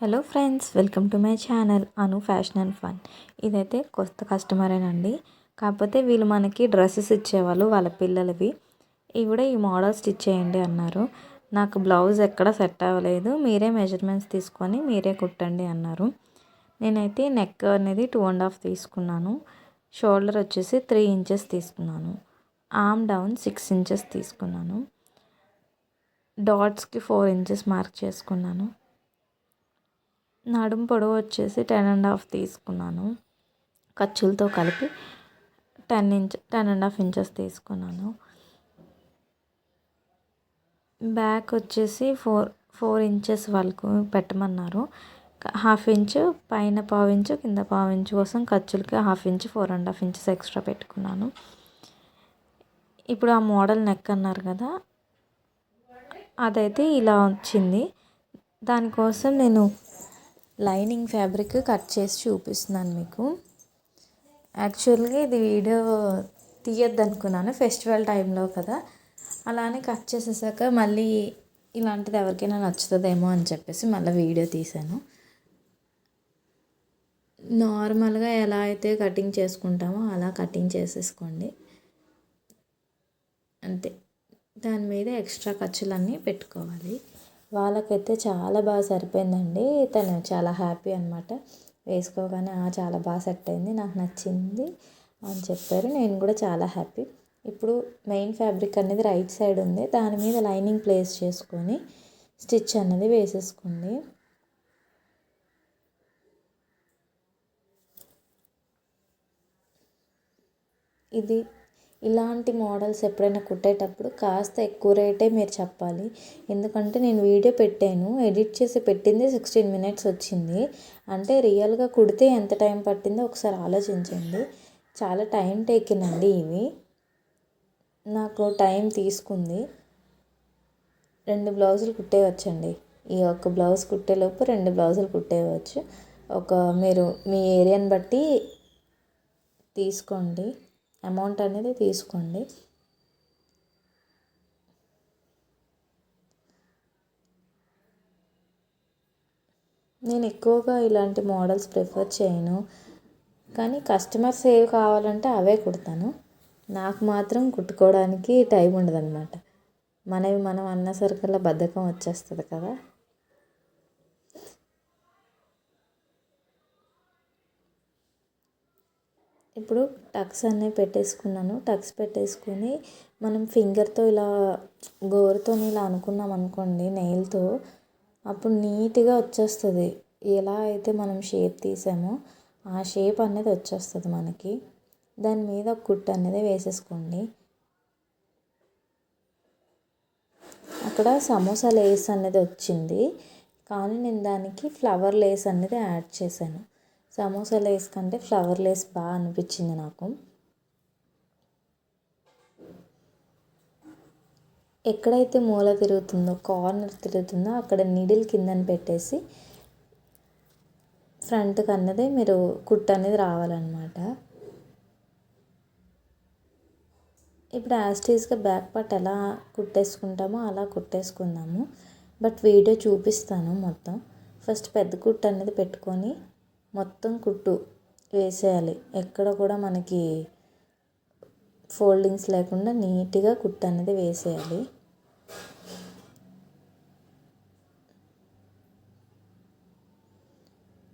Hello friends, welcome to my channel Anu fashion and fun. ఇదైతే కొత్త కస్టమరేనండి. కాకపోతే వీళ్ళు మనకి డ్రెస్సెస్ ఇచ్చేవాళ్ళు, వాళ్ళ పిల్లలవి. ఇవి కూడా ఈ మోడల్ స్టిచ్ చేయండి అన్నారు. నాకు బ్లౌజ్ ఎక్కడ సెట్ అవ్వలేదు, మీరే మెజర్మెంట్స్ తీసుకొని మీరే కుట్టండి అన్నారు. నేనైతే నెక్ అనేది 2.5 తీసుకున్నాను. షోల్డర్ వచ్చేసి 3 ఇంచెస్ తీసుకున్నాను. ఆర్మ్ డౌన్ 6 ఇంచెస్ తీసుకున్నాను. డాట్స్కి 4 ఇంచెస్ మార్క్ చేసుకున్నాను. నడుము పొడవు వచ్చేసి 10.5 తీసుకున్నాను. ఖర్చులతో కలిపి 10.5 ఇంచెస్ తీసుకున్నాను. బ్యాక్ వచ్చేసి 4 ఇంచెస్ వరకు పెట్టమన్నారు. 1/2 ఇంచు పైన 1/4 ఇంచు కింద 1/4 ఇంచు కోసం ఖర్చులకి 1/2 ఇంచు 4.5 ఇంచెస్ ఎక్స్ట్రా పెట్టుకున్నాను. ఇప్పుడు ఆ మోడల్ నెక్ అన్నారు కదా, అదైతే ఇలా వచ్చింది. దానికోసం నేను లైనింగ్ ఫ్యాబ్రిక్ కట్ చేసి చూపిస్తున్నాను మీకు. యాక్చువల్గా ఇది వీడియో తీయద్దు అనుకున్నాను, ఫెస్టివల్ టైంలో కదా. అలానే కట్ చేసేసాక మళ్ళీ ఇలాంటిది ఎవరికైనా నచ్చుతుందేమో అని చెప్పేసి మళ్ళీ వీడియో తీశాను. నార్మల్గా ఎలా అయితే కటింగ్ చేసుకుంటామో అలా కటింగ్ చేసేసుకోండి అంతే. దాని మీద ఎక్స్ట్రా ఖర్చులన్నీ పెట్టుకోవాలి. వాళ్ళకైతే చాలా బాగా సరిపోయిందండి. తను చాలా హ్యాపీ అనమాట. వేసుకోగానే చాలా బాగా సెట్ అయింది, నాకు నచ్చింది అని చెప్పారు. నేను కూడా చాలా హ్యాపీ. ఇప్పుడు మెయిన్ ఫ్యాబ్రిక్ అనేది రైట్ సైడ్ ఉంది, దాని మీద లైనింగ్ ప్లేస్ చేసుకొని స్టిచ్ అన్నది వేసేసుకోండి. ఇది ఇలాంటి మోడల్స్ ఎప్పుడైనా కుట్టేటప్పుడు కాస్త ఎక్కువ రేటే మీరు చెప్పాలి. ఎందుకంటే నేను వీడియో పెట్టాను, ఎడిట్ చేసి పెట్టింది 16 మినిట్స్ వచ్చింది. అంటే రియల్గా కుడితే ఎంత టైం పట్టిందో ఒకసారి ఆలోచించండి. చాలా టైం టేకిన్ అండి ఇవి. నాకు టైం తీసుకుంది. 2 బ్లౌజులు కుట్టేయవచ్చండి. ఈ ఒక్క బ్లౌజ్ కుట్టేలోపు 2 బ్లౌజులు కుట్టేయవచ్చు. మీరు మీ ఏరియాని బట్టి తీసుకోండి, అమౌంట్ అనేది తీసుకోండి. నేను ఎక్కువగా ఇలాంటి మోడల్స్ ప్రిఫర్ చేయను, కానీ కస్టమర్స్ ఏవి కావాలంటే అవే కుడతాను. నాకు మాత్రం కుట్టుకోవడానికి టైం ఉండదు అనమాట. మనవి మనం అన్నసరికల్లా బద్ధకం వచ్చేస్తుంది కదా. ఇప్పుడు టక్స్ అన్నీ పెట్టేసుకున్నాను. టక్స్ పెట్టేసుకొని మనం ఫింగర్తో ఇలా గోరుతో ఇలా అనుకున్నాం అనుకోండి, నెయిల్తో, అప్పుడు నీట్గా వచ్చేస్తుంది. ఎలా అయితే మనం షేప్ తీసామో ఆ షేప్ అనేది వచ్చేస్తుంది మనకి. దాని మీద కుట్టు అనేది వేసేసుకోండి. అక్కడ సమోసా లేస్ అనేది వచ్చింది, కానీ నేను దానికి ఫ్లవర్ లేస్ అనేది యాడ్ చేశాను. సమోసా లేస్ కంటే ఫ్లవర్ లేస్ బాగా అనిపించింది నాకు. ఎక్కడైతే మూల తిరుగుతుందో, కార్నర్ తిరుగుతుందో అక్కడ నీడిల్ కిందని పెట్టేసి ఫ్రంట్కి అన్నది మీరు కుట్టు అనేది రావాలన్నమాట. ఇప్పుడు యాస్టీస్గా బ్యాక్ పార్ట్ ఎలా కుట్టేసుకుంటామో అలా కుట్టేసుకుందాము. బట్ వీడియో చూపిస్తాను మొత్తం. ఫస్ట్ పెద్ద కుట్టు అనేది పెట్టుకొని మొత్తం కుట్టు వేసేయాలి. ఎక్కడ కూడా మనకి ఫోల్డింగ్స్ లేకుండా నీట్గా కుట్టు అనేది వేసేయాలి.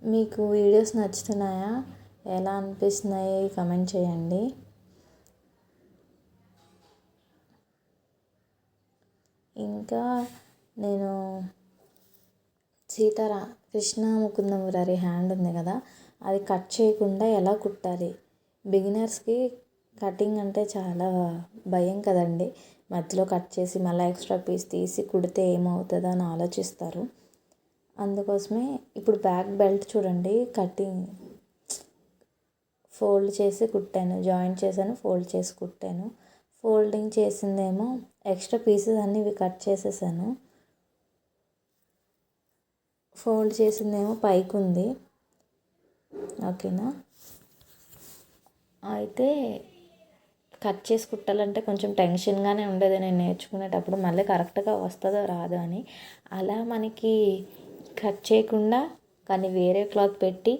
మీకు వీడియోస్ నచ్చుతున్నాయా, ఎలా అనిపిస్తున్నాయి కమెంట్ చేయండి. ఇంకా నేను కృష్ణ ముకుంద మురారి హ్యాండ్ ఉంది కదా, అది కట్ చేయకుండా ఎలా కుట్టాలి. బిగినర్స్కి కటింగ్ అంటే చాలా భయం కదండి. మధ్యలో కట్ చేసి మళ్ళీ ఎక్స్ట్రా పీస్ తీసి కుడితే ఏమవుతుందో అని ఆలోచిస్తారు. అందుకోసమే ఇప్పుడు బ్యాక్ బెల్ట్ చూడండి, కటింగ్ ఫోల్డ్ చేసి కుట్టాను, జాయింట్ చేశాను, ఫోల్డ్ చేసి కుట్టాను. ఫోల్డింగ్ చేసిందేమో ఎక్స్ట్రా పీసెస్ అన్నీ ఇవి కట్ చేసేసాను. ఫోల్డ్ చేసిందేమో పైకి ఉంది. ఓకేనా. అయితే కట్ చేసి కుట్టాలంటే కొంచెం టెన్షన్గానే ఉండేది నేను నేర్చుకునేటప్పుడు, మళ్ళీ కరెక్ట్గా వస్తుందో రాదో అని. అలా మనకి కట్ చేయకుండా కానీ వేరే క్లాత్ పెట్టి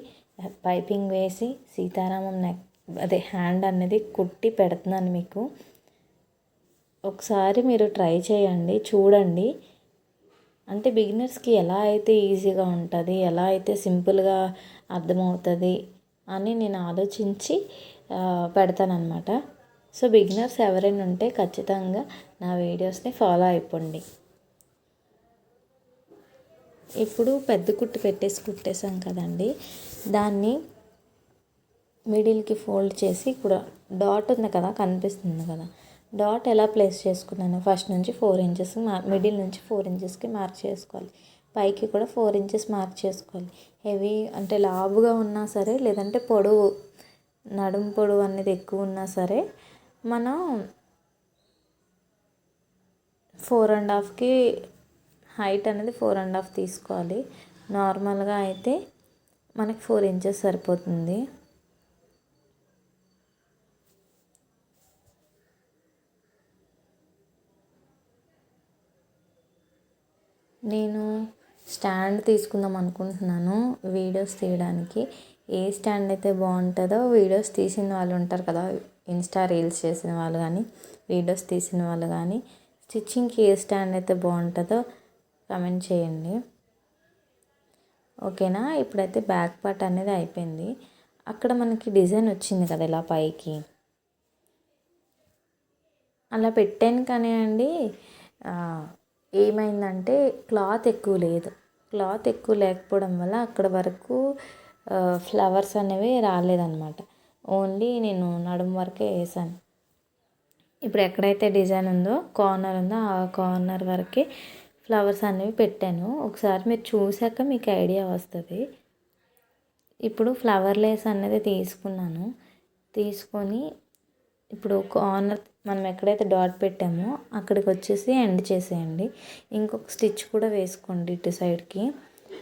పైపింగ్ వేసి సీతారామం నెక్ అదే హ్యాండ్ అనేది కుట్టి పెడుతున్నాను మీకు. ఒకసారి మీరు ట్రై చేయండి, చూడండి. అంటే బిగినర్స్కి ఎలా అయితే ఈజీగా ఉంటుంది, ఎలా అయితే సింపుల్గా అర్థమవుతుంది అని నేను ఆలోచించి పెడతానన్నమాట. సో బిగినర్స్ ఎవరైనా ఉంటే ఖచ్చితంగా నా వీడియోస్ని ఫాలో అయిపోండి. ఇప్పుడు పెద్ద కుట్టు కుట్టేసాం కదండి, దాన్ని మిడిల్కి ఫోల్డ్ చేసి ఇప్పుడు డాట్ ఉంది కదా, కనిపిస్తుంది కదా, డాట్ ఎలా ప్లేస్ చేసుకున్నాను ఫస్ట్ నుంచి 4 ఇంచెస్ మిడిల్ నుంచి 4 ఇంచెస్కి మార్క్ చేసుకోవాలి. పైకి కూడా 4 ఇంచెస్ మార్క్ చేసుకోవాలి. హెవీ అంటే లావుగా ఉన్నా సరే, లేదంటే పొడవు నడుము పొడవు అనేది ఎక్కువ ఉన్నా సరే మనం 4.5కి హైట్ అనేది 4.5 తీసుకోవాలి. నార్మల్గా అయితే మనకి 4 ఇంచెస్ సరిపోతుంది. నేను స్టాండ్ తీసుకుందాం అనుకుంటున్నాను వీడియోస్ తీయడానికి. ఏ స్టాండ్ అయితే బాగుంటుందో, వీడియోస్ తీసిన వాళ్ళు ఉంటారు కదా, ఇన్స్టా రీల్స్ చేసిన వాళ్ళు కానీ, వీడియోస్ తీసిన వాళ్ళు కానీ, స్టిచ్చింగ్కి ఏ స్టాండ్ అయితే బాగుంటుందో కమెంట్ చేయండి, ఓకేనా. ఇప్పుడైతే బ్యాక్ పార్ట్ అనేది అయిపోయింది. అక్కడ మనకి డిజైన్ వచ్చింది కదా ఇలా పైకి, అలా పెట్టాను కానీ అండి ఏమైందంటే క్లాత్ ఎక్కువ లేదు. క్లాత్ ఎక్కువ లేకపోవడం వల్ల అక్కడ వరకు ఫ్లవర్స్ అనేవి రాలేదన్నమాట. ఓన్లీ నేను నడుము వరకే వేసాను. ఇప్పుడు ఎక్కడైతే డిజైన్ ఉందో, కార్నర్ ఉందో, ఆ కార్నర్ వరకే ఫ్లవర్స్ అనేవి పెట్టాను. ఒకసారి మీరు చూసాక మీకు ఐడియా వస్తుంది. ఇప్పుడు ఫ్లవర్ లేస్ అనేది తీసుకున్నాను. తీసుకొని ఇప్పుడు కార్నర్ మనం ఎక్కడైతే డాట్ పెట్టామో అక్కడికి వచ్చేసి ఎండ్ చేసేయండి. ఇంకొక స్టిచ్ కూడా వేసుకోండి ఇటు సైడ్కి.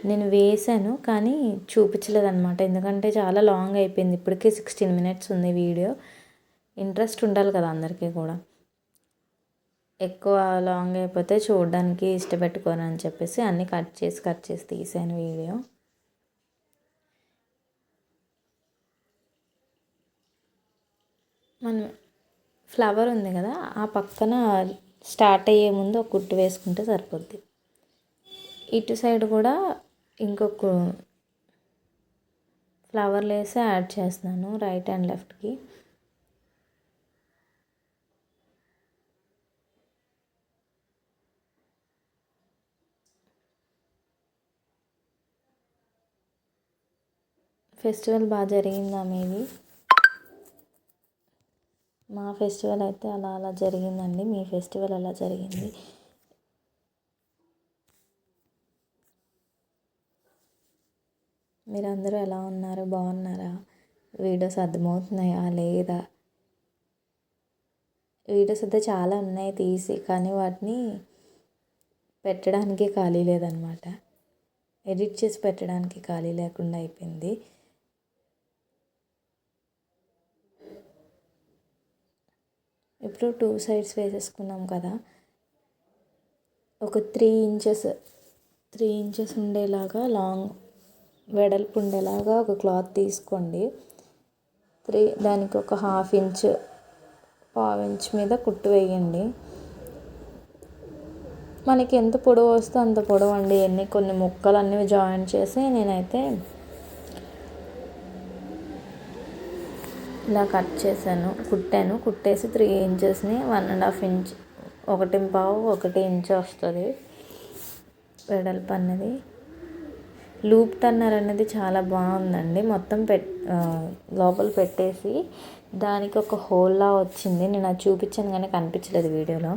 నేను వేసాను కానీ చూపించలేదన్నమాట, ఎందుకంటే చాలా లాంగ్ అయిపోయింది. ఇప్పటికే 16 మినిట్స్ ఉంది వీడియో. ఇంట్రెస్ట్ ఉండాలి కదా అందరికీ కూడా. ఎక్కువ లాంగ్ అయిపోతే చూడడానికి ఇష్టపెట్టుకోను అని చెప్పేసి అన్నీ కట్ చేసి తీసాను వీడియో. మనం ఫ్లవర్ ఉంది కదా, ఆ పక్కన స్టార్ట్ అయ్యే ముందు ఒక కుట్టు వేసుకుంటే సరిపోద్ది. ఇటు సైడ్ కూడా ఇంకొక ఫ్లవర్ లేసి యాడ్ చేస్తున్నాను రైట్ అండ్ లెఫ్ట్కి. ఫెస్టివల్ బాగా జరిగిందా మీది? మా ఫెస్టివల్ అయితే అలా జరిగిందండి. మీ ఫెస్టివల్ ఎలా జరిగింది? మీరందరూ ఎలా ఉన్నారు? బాగున్నారా? వీడియోస్ అర్థమవుతున్నాయా లేదా? వీడియోస్ అయితే చాలా ఉన్నాయి తీసి, కానీ వాటిని పెట్టడానికి ఖాళీ లేదనమాట. ఎడిట్ చేసి పెట్టడానికి ఖాళీ లేకుండా అయిపోయింది. ఇప్పుడు 2 సైడ్స్ వేసేసుకున్నాం కదా, ఒక 3 ఇంచెస్ ఉండేలాగా లాంగ్ వెడల్పు ఉండేలాగా ఒక క్లాత్ తీసుకోండి. దానికి ఒక 1/2 ఇంచ్, 1/2 ఇంచ్ మీద కుట్టు వేయండి. మనకి ఎంత పొడవు వస్తే అంత పొడవు అండి. కొన్ని ముక్కలు అన్నీ జాయిన్ చేసి నేనైతే ఇలా కట్ చేశాను, కుట్టేసి 3 ఇంచెస్ని 1.5 ఇంచ్, 1.5 ఇంచ్ వస్తుంది వెడల్పు అన్నది. లూప్ టర్నర్ అనేది చాలా బాగుందండి. మొత్తం లోపల పెట్టేసి దానికి ఒక హోల్లా వచ్చింది. నేను అది చూపించాను కానీ కనిపించలేదు వీడియోలో.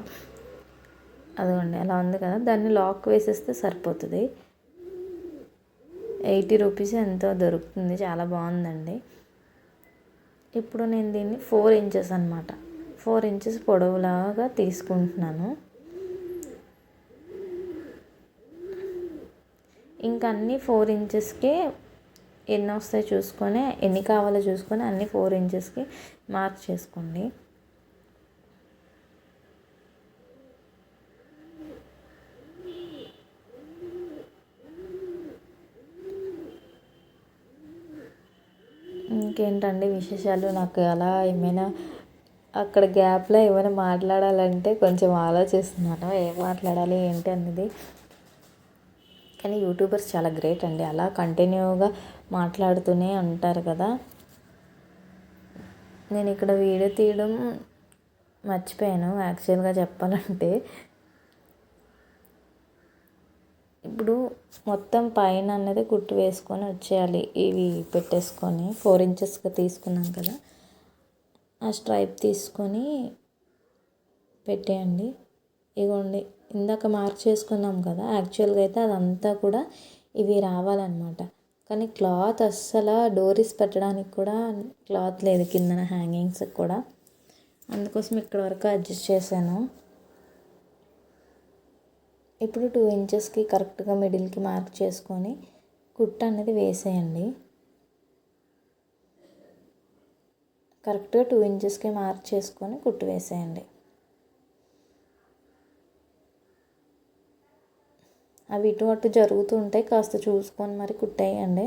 అదిగోండి అలా ఉంది కదా, దాన్ని లాక్ వేసేస్తే సరిపోతుంది. 80 రూపీస్ ఎంతో దొరుకుతుంది, చాలా బాగుందండి. ఇప్పుడు నేను దీన్ని 4 ఇంచెస్ అనమాట, 4 ఇంచెస్ పొడవులాగా తీసుకుంటున్నాను. ఇంకా అన్నీ 4 ఇంచెస్కి ఎన్ని వస్తాయి చూసుకొని, ఎన్ని కావాలో చూసుకొని అన్నీ 4 ఇంచెస్కి మార్క్ చేసుకోండి. ఇంకేంటండి విశేషాలు? నాకు అలా ఏమైనా అక్కడ గ్యాప్లో ఏమైనా మాట్లాడాలంటే కొంచెం ఆలోచిస్తున్నాను, ఏం మాట్లాడాలి ఏంటి అనేది. కానీ యూట్యూబర్స్ చాలా గ్రేట్ అండి, అలా కంటిన్యూగా మాట్లాడుతూనే ఉంటారు కదా. నేను ఇక్కడ వీడియో తీయడం మర్చిపోయాను యాక్చువల్గా చెప్పాలంటే. ఇప్పుడు మొత్తం పైన అనేది కుట్టు వేసుకొని వచ్చేయాలి. ఇవి పెట్టేసుకొని 4 ఇంచెస్గా తీసుకున్నాం కదా, ఆ స్ట్రైప్ తీసుకొని పెట్టేయండి. ఇగోండి, ఇందాక మార్క్ చేసుకున్నాం కదా, యాక్చువల్గా అయితే అదంతా కూడా ఇవి రావాలన్నమాట. కానీ క్లాత్ అస్సలు డోరీస్ పెట్టడానికి కూడా క్లాత్ లేదు కిందన హ్యాంగింగ్స్కి కూడా, అందుకోసం ఇక్కడ వరకు అడ్జస్ట్ చేశాను. ఇప్పుడు 2 ఇంచెస్కి కరెక్ట్గా మిడిల్కి మార్క్ చేసుకొని కుట్టు అనేది వేసేయండి. కరెక్ట్గా 2 ఇంచెస్కి మార్క్ చేసుకొని కుట్టు వేసేయండి. అవి ఇటు అటు జరుగుతూ ఉంటాయి, కాస్త చూసుకొని మరి కుట్టేయండి.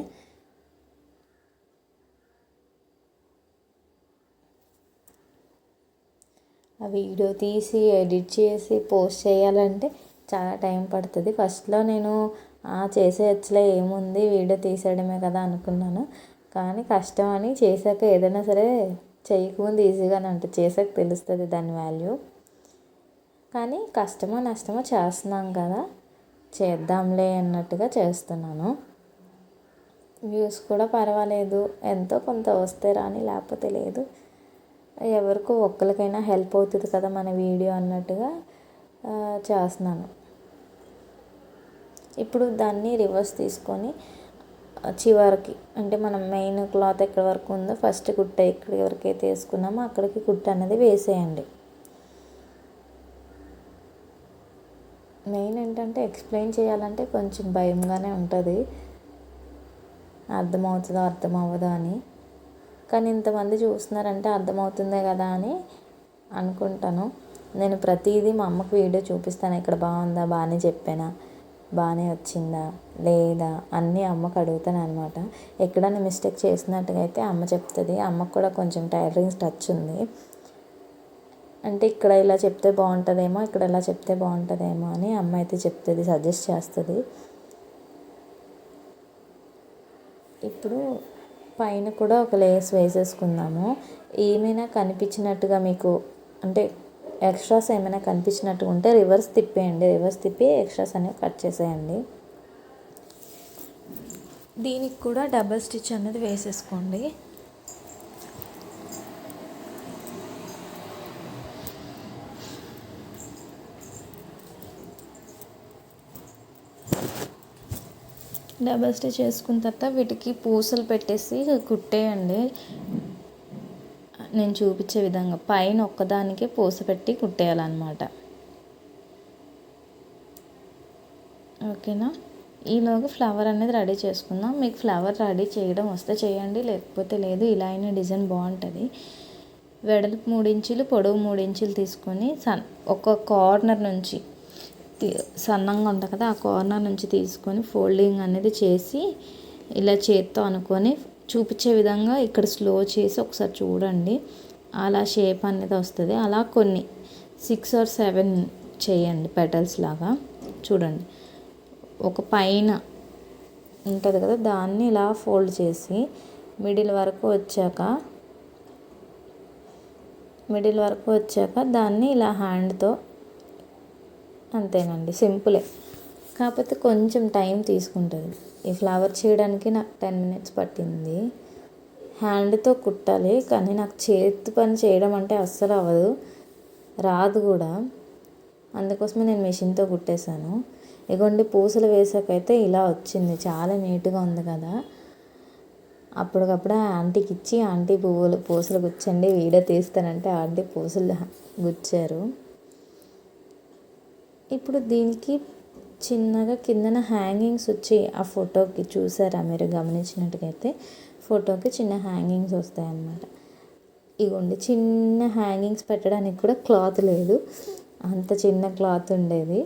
ఆ వీడియో తీసి ఎడిట్ చేసి పోస్ట్ చేయాలంటే చాలా టైం పడుతుంది. ఫస్ట్లో నేను చేసేయచ్చులే ఏముంది వీడియో తీసేయడమే కదా అనుకున్నాను. కానీ కష్టం అని చేశాక ఏదైనా సరే చేయకముందు ఈజీగానే ఉంటుంది, చేసాక తెలుస్తుంది దాని వాల్యూ. కానీ కష్టమో నష్టమో చేస్తున్నాం కదా, చేద్దాంలే అన్నట్టుగా చేస్తున్నాను. వ్యూస్ కూడా పర్వాలేదు, ఎంతో కొంత వస్తే రాని, లేకపోతే లేదు. ఎవరికో ఒక్కరికైనా హెల్ప్ అవుతుంది కదా మన వీడియో అన్నట్టుగా చేస్తున్నాను. ఇప్పుడు దాన్ని రివర్స్ తీసుకొని చివరికి, అంటే మనం మెయిన్ క్లాత్ ఎక్కడి వరకు ఉందో ఫస్ట్ కుట్ట ఎక్కడి వరకు అయితే వేసుకున్నామో అక్కడికి కుట్ట అనేది వేసేయండి. మెయిన్ ఏంటంటే ఎక్స్ప్లెయిన్ చేయాలంటే కొంచెం భయంగానే ఉంటుంది, అర్థమవుతుందో అర్థం అవ్వదో అని. కానీ ఇంతమంది చూస్తున్నారంటే అర్థమవుతుందే కదా అని అనుకుంటాను. నేను ప్రతిదీ మా అమ్మకు వీడియో చూపిస్తాను, ఇక్కడ బాగుందా, బాగానే చెప్పానా, బాగానే వచ్చిందా లేదా అన్నీ అమ్మకు అడుగుతాను అనమాట. ఎక్కడైనా మిస్టేక్ చేసినట్టుగా అయితే అమ్మ చెప్తుంది. అమ్మకు కూడా కొంచెం టైలరింగ్ టచ్ ఉంది, అంటే ఇక్కడ ఇలా చెప్తే బాగుంటుందేమో, ఇక్కడ ఇలా చెప్తే బాగుంటుందేమో అని అమ్మ అయితే చెప్తుంది, సజెస్ట్ చేస్తుంది. ఇప్పుడు పైన కూడా ఒక లేస్ వేసేసుకుందాము. ఏమైనా కనిపించినట్టుగా మీకు, అంటే ఎక్స్ట్రాస్ ఏమైనా కనిపించినట్టుగా ఉంటే రివర్స్ తిప్పేయండి, రివర్స్ తిప్పి ఎక్స్ట్రాస్ అనేవి కట్ చేసేయండి. దీనికి కూడా డబల్ స్టిచ్ అనేది వేసేసుకోండి. డబల్ స్టిచ్ వేసుకున్న తర్వాత వీటికి పూసలు పెట్టేసి కుట్టేయండి. నేను చూపించే విధంగా పైన ఒక్కదానికే పూస పెట్టి కుట్టేయాలన్నమాట. ఓకేనా? ఈలోగా ఫ్లవర్ అనేది రెడీ చేసుకుందాం. మీకు ఫ్లవర్ రెడీ చేయడం వస్తే చేయండి, లేకపోతే లేదు. ఇలా అయినా డిజైన్ బాగుంటుంది. వెడల్పు 3 ఇంచులు, పొడవు 3 ఇంచులు తీసుకొని ఒక కార్నర్ నుంచి సన్నంగా ఉంటుంది కదా, ఆ కార్నర్ నుంచి తీసుకొని ఫోల్డింగ్ అనేది చేసి ఇలా చేత్తో అనుకొని చూపించే విధంగా ఇక్కడ స్లో చేసి ఒకసారి చూడండి, అలా షేప్ అనేది వస్తుంది. అలా కొన్ని 6 or 7 చేయండి పెటల్స్ లాగా. చూడండి, ఒక పైన ఉంటుంది కదా, దాన్ని ఇలా ఫోల్డ్ చేసి మిడిల్ వరకు వచ్చాక దాన్ని ఇలా హ్యాండ్తో, అంతేనండి, సింపులే. కాకపోతే కొంచెం టైం తీసుకుంటుంది. ఈ ఫ్లవర్ చేయడానికి నాకు 10 minutes పట్టింది. హ్యాండ్తో కుట్టాలి, కానీ నాకు చేతి పని చేయడం అంటే అస్సలు అవ్వదు, రాదు కూడా. అందుకోసమే నేను మెషిన్తో కుట్టేశాను. ఇగోండి, పూసలు వేసాకైతే ఇలా వచ్చింది, చాలా నీట్గా ఉంది కదా. అప్పటికప్పుడు ఆ ఆంటీకి ఇచ్చి, ఆంటీ పూసలు గుచ్చండి వీడియో తీస్తానంటే ఆంటీ పూసలు గుచ్చారు. ఇప్పుడు దీనికి చిన్నగా కిందన హ్యాంగింగ్స్ వచ్చి, ఆ ఫోటోకి చూసారా మీరు గమనించినట్టుగైతే ఫోటోకి చిన్న హ్యాంగింగ్స్ వస్తాయి అన్నమాట. ఇగోండి, చిన్న హ్యాంగింగ్స్ పెట్టడానికి కూడా క్లాత్ లేదు, అంత చిన్న క్లాత్ ఉండేది.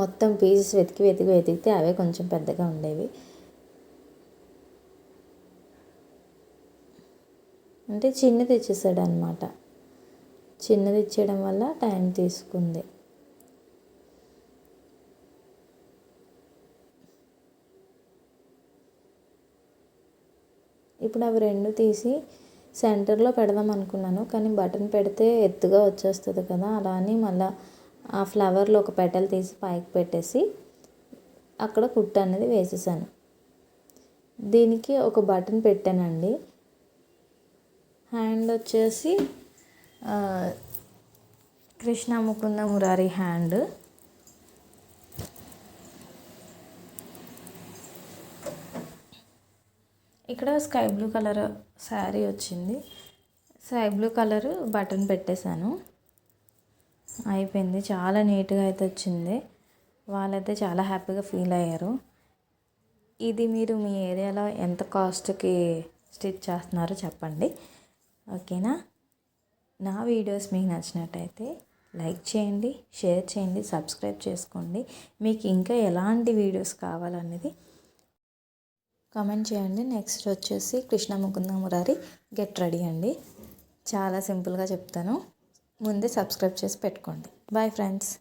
మొత్తం పీసెస్ వెతికితే అవే కొంచెం పెద్దగా ఉండేవి. అంటే చిన్నది ఇచ్చేసాడు అనమాట. చిన్నది ఇచ్చేయడం వల్ల టైం తీసుకుంది. ఇప్పుడు అవి రెండు తీసి సెంటర్లో పెడదాం అనుకున్నాను, కానీ బటన్ పెడితే ఎత్తుగా వచ్చేస్తుంది కదా, అలా అని మళ్ళీ ఆ ఫ్లవర్లో ఒక పెటల్ తీసి పైకి పెట్టేసి అక్కడ కుట్టు అనేది వేసేసాను. దీనికి ఒక బటన్ పెట్టానండి. హ్యాండ్ వచ్చేసి కృష్ణ ముకుంద మురారి హ్యాండ్. ఇక్కడ స్కై బ్లూ కలర్ శారీ వచ్చింది. స్కై బ్లూ కలర్ బటన్ పెట్టేశాను. అయిపోయింది. చాలా నీట్గా అయితే వచ్చింది. వాళ్ళైతే చాలా హ్యాపీగా ఫీల్ అయ్యారు. ఇది మీరు మీ ఏరియాలో ఎంత కాస్ట్కి స్టిచ్ చేస్తున్నారో చెప్పండి. ఓకేనా? నా వీడియోస్ మీకు నచ్చినట్టయితే లైక్ చేయండి, షేర్ చేయండి, సబ్స్క్రైబ్ చేసుకోండి. మీకు ఇంకా ఎలాంటి వీడియోస్ కావాలనేది కామెంట్ చేయండి. నెక్స్ట్ వచ్చేసి కృష్ణ ముకుంద మురారి గెట్ రెడీ అండి. చాలా సింపుల్గా చెప్తాను. ముందే సబ్స్క్రైబ్ చేసి పెట్టుకోండి. Bye friends.